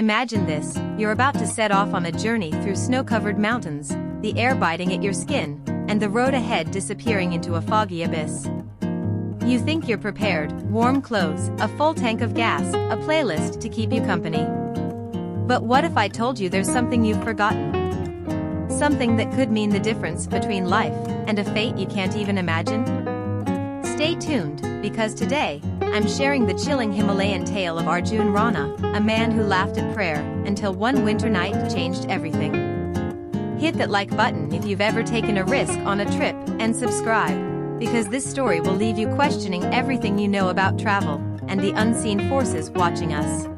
Imagine this, you're about to set off on a journey through snow-covered mountains, the air biting at your skin, and the road ahead disappearing into a foggy abyss. You think you're prepared, warm clothes, a full tank of gas, a playlist to keep you company. But what if I told you there's something you've forgotten? Something that could mean the difference between life and a fate you can't even imagine? Stay tuned, because today, I'm sharing the chilling Himalayan tale of Arjun Rana, a man who laughed at prayer until one winter night changed everything. Hit that like button if you've ever taken a risk on a trip, and subscribe, because this story will leave you questioning everything you know about travel and the unseen forces watching us.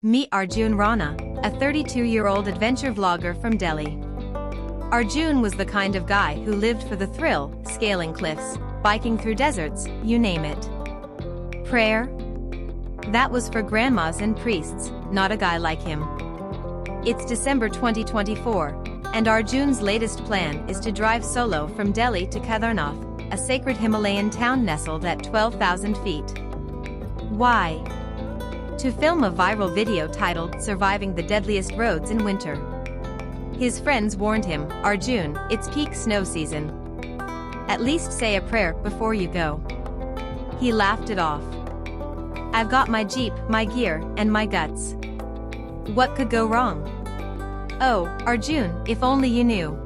Meet Arjun Rana, a 32-year-old adventure vlogger from Delhi. Arjun was the kind of guy who lived for the thrill, scaling cliffs, biking through deserts, you name it. Prayer? That was for grandmas and priests, not a guy like him. It's December 2024, and Arjun's latest plan is to drive solo from Delhi to Kedarnath, a sacred Himalayan town nestled at 12,000 feet. Why? To film a viral video titled "Surviving the Deadliest Roads in Winter." His friends warned him, "Arjun, it's peak snow season. At least say a prayer before you go." He laughed it off. "I've got my Jeep, my gear, and my guts. What could go wrong?" Oh, Arjun, if only you knew.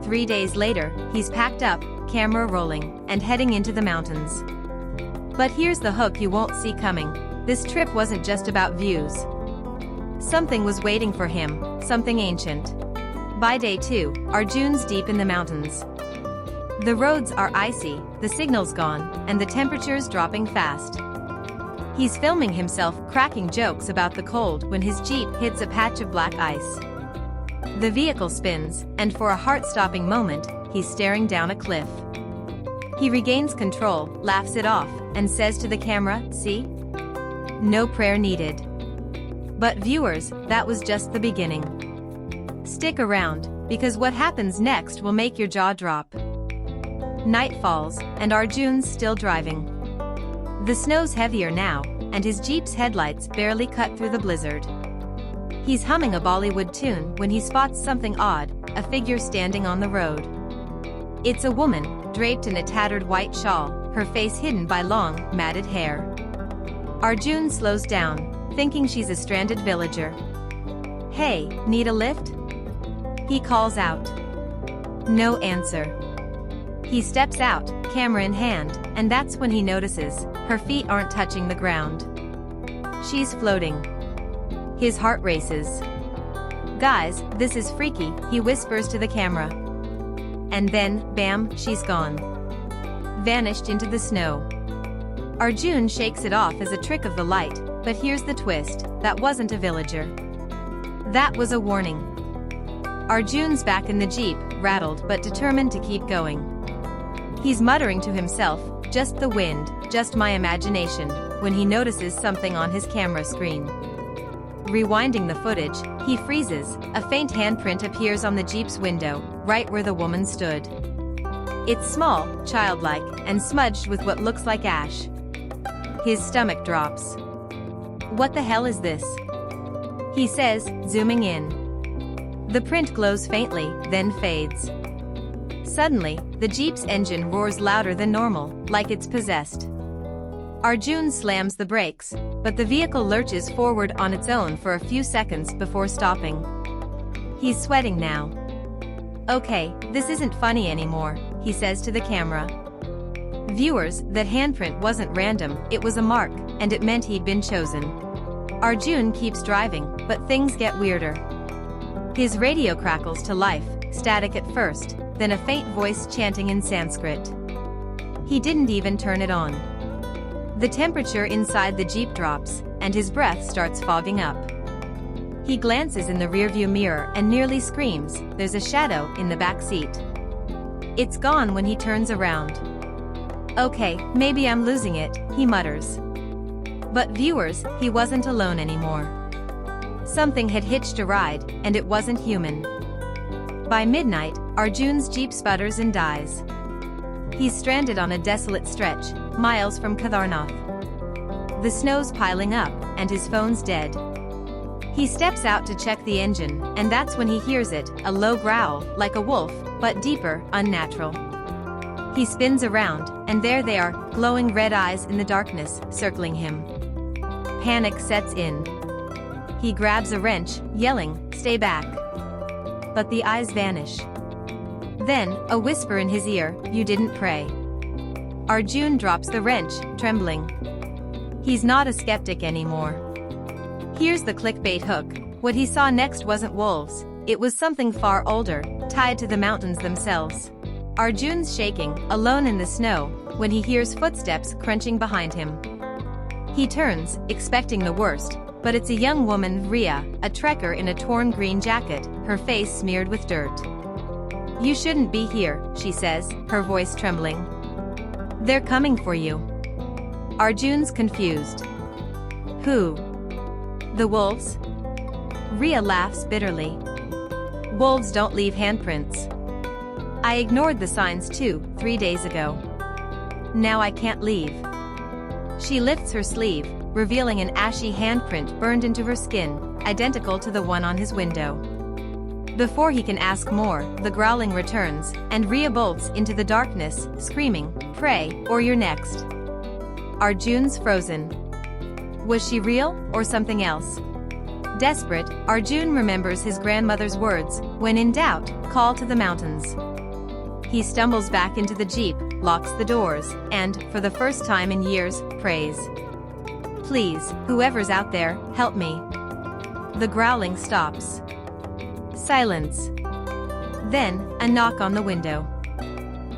3 days later, he's packed up, camera rolling, and heading into the mountains. But here's the hook you won't see coming. This trip wasn't just about views. Something was waiting for him, something ancient. By day 2, Arjun's deep in the mountains. The roads are icy, the signal's gone, and the temperature's dropping fast. He's filming himself cracking jokes about the cold when his Jeep hits a patch of black ice. The vehicle spins, and for a heart-stopping moment, he's staring down a cliff. He regains control, laughs it off, and says to the camera, "See? No prayer needed." But viewers, that was just the beginning. Stick around, because what happens next will make your jaw drop. Night falls, and Arjun's still driving. The snow's heavier now, and his Jeep's headlights barely cut through the blizzard. He's humming a Bollywood tune when he spots something odd, a figure standing on the road. It's a woman, draped in a tattered white shawl, her face hidden by long, matted hair. Arjun slows down, thinking she's a stranded villager. "Hey, need a lift?" He calls out. No answer. He steps out, camera in hand, and that's when he notices her feet aren't touching the ground. She's floating. His heart races. "Guys, this is freaky," he whispers to the camera. And then, bam, she's gone. Vanished into the snow. Arjun shakes it off as a trick of the light, but here's the twist, that wasn't a villager. That was a warning. Arjun's back in the Jeep, rattled but determined to keep going. He's muttering to himself, "Just the wind, just my imagination," when he notices something on his camera screen. Rewinding the footage, he freezes, a faint handprint appears on the Jeep's window, right where the woman stood. It's small, childlike, and smudged with what looks like ash. His stomach drops. "What the hell is this?" he says, zooming in. The print glows faintly, then fades. Suddenly, the Jeep's engine roars louder than normal, like it's possessed. Arjun slams the brakes, but the vehicle lurches forward on its own for a few seconds before stopping. He's sweating now. "Okay, this isn't funny anymore," he says to the camera. Viewers, that handprint wasn't random, it was a mark, and it meant he'd been chosen. Arjun keeps driving, but things get weirder. His radio crackles to life, static at first, then a faint voice chanting in Sanskrit. He didn't even turn it on. The temperature inside the Jeep drops, and his breath starts fogging up. He glances in the rearview mirror and nearly screams, "There's a shadow in the back seat." It's gone when he turns around. "Okay, maybe I'm losing it," he mutters. But viewers, he wasn't alone anymore. Something had hitched a ride, and it wasn't human. By midnight, Arjun's Jeep sputters and dies. He's stranded on a desolate stretch, miles from Kedarnath. The snow's piling up, and his phone's dead. He steps out to check the engine, and that's when he hears it, a low growl, like a wolf, but deeper, unnatural. He spins around, and there they are, glowing red eyes in the darkness, circling him. Panic sets in. He grabs a wrench, yelling, "Stay back!" But the eyes vanish. Then, a whisper in his ear, "You didn't pray." Arjun drops the wrench, trembling. He's not a skeptic anymore. Here's the clickbait hook. What he saw next wasn't wolves, it was something far older, tied to the mountains themselves. Arjun's shaking, alone in the snow, when he hears footsteps crunching behind him. He turns, expecting the worst, but it's a young woman, Ria, a trekker in a torn green jacket, her face smeared with dirt. "You shouldn't be here," she says, her voice trembling. "They're coming for you." Arjun's confused. "Who? The wolves?" Ria laughs bitterly. "Wolves don't leave handprints. I ignored the signs too, 3 days ago. Now I can't leave." She lifts her sleeve, revealing an ashy handprint burned into her skin, identical to the one on his window. Before he can ask more, the growling returns, and Ria bolts into the darkness, screaming, "Pray, or you're next." Arjun's frozen. Was she real, or something else? Desperate, Arjun remembers his grandmother's words, "When in doubt, call to the mountains." He stumbles back into the jeep, locks the doors, and, for the first time in years, prays. "Please, whoever's out there, help me." The growling stops. Silence. Then, a knock on the window.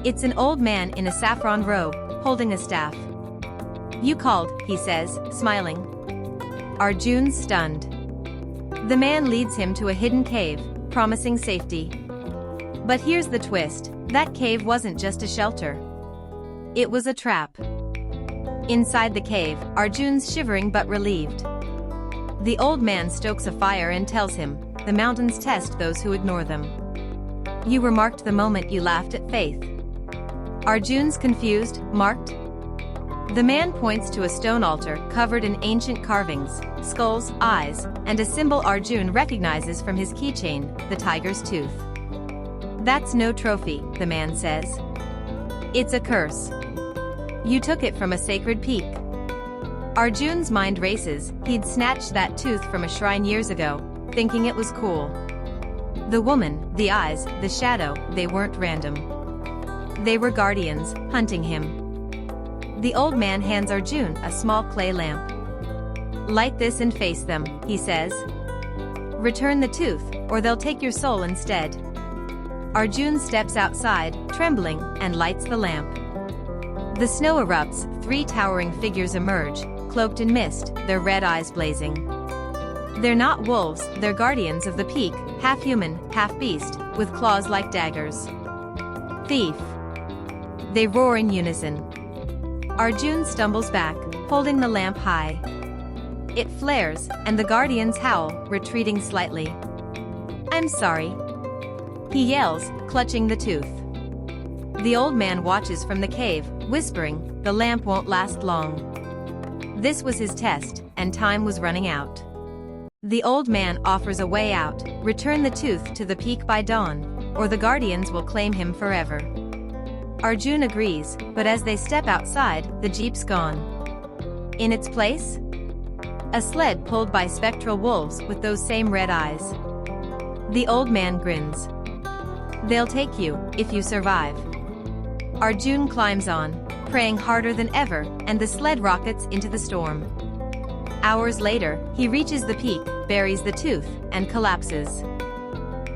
It's an old man in a saffron robe, holding a staff. "You called," he says, smiling. Arjun's stunned. The man leads him to a hidden cave, promising safety. But here's the twist, that cave wasn't just a shelter. It was a trap. Inside the cave, Arjun's shivering but relieved. The old man stokes a fire and tells him, "The mountains test those who ignore them. You were marked the moment you laughed at faith." Arjun's confused, "Marked?" The man points to a stone altar covered in ancient carvings, skulls, eyes, and a symbol Arjun recognizes from his keychain, the tiger's tooth. "That's no trophy," the man says. "It's a curse. You took it from a sacred peak." Arjun's mind races, he'd snatched that tooth from a shrine years ago, thinking it was cool. The woman, the eyes, the shadow, they weren't random. They were guardians, hunting him. The old man hands Arjun a small clay lamp. "Light this and face them," he says. "Return the tooth, or they'll take your soul instead." Arjun steps outside, trembling, and lights the lamp. The snow erupts, 3 towering figures emerge, cloaked in mist, their red eyes blazing. They're not wolves, they're guardians of the peak, half human, half beast, with claws like daggers. "Thief!" They roar in unison. Arjun stumbles back, holding the lamp high. It flares, and the guardians howl, retreating slightly. "I'm sorry," he yells, clutching the tooth. The old man watches from the cave, whispering, "The lamp won't last long." This was his test, and time was running out. The old man offers a way out, return the tooth to the peak by dawn, or the guardians will claim him forever. Arjun agrees, but as they step outside, the jeep's gone. In its place? A sled pulled by spectral wolves with those same red eyes. The old man grins. "They'll take you, if you survive." Arjun climbs on, praying harder than ever, and the sled rockets into the storm. Hours later, he reaches the peak, buries the tooth, and collapses.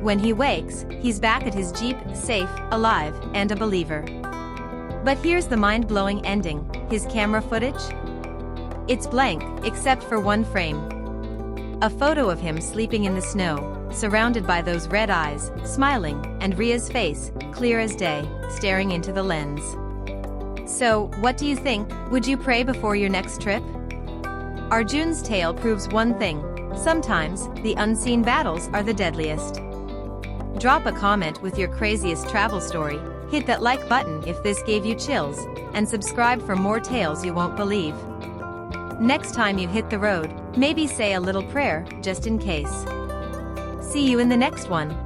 When he wakes, he's back at his jeep, safe, alive, and a believer. But here's the mind-blowing ending, his camera footage? It's blank, except for one frame. A photo of him sleeping in the snow, surrounded by those red eyes, smiling, and Ria's face, clear as day, staring into the lens. So, what do you think? Would you pray before your next trip? Arjun's tale proves one thing: sometimes, the unseen battles are the deadliest. Drop a comment with your craziest travel story, hit that like button if this gave you chills, and subscribe for more tales you won't believe. Next time you hit the road, maybe say a little prayer, just in case. See you in the next one.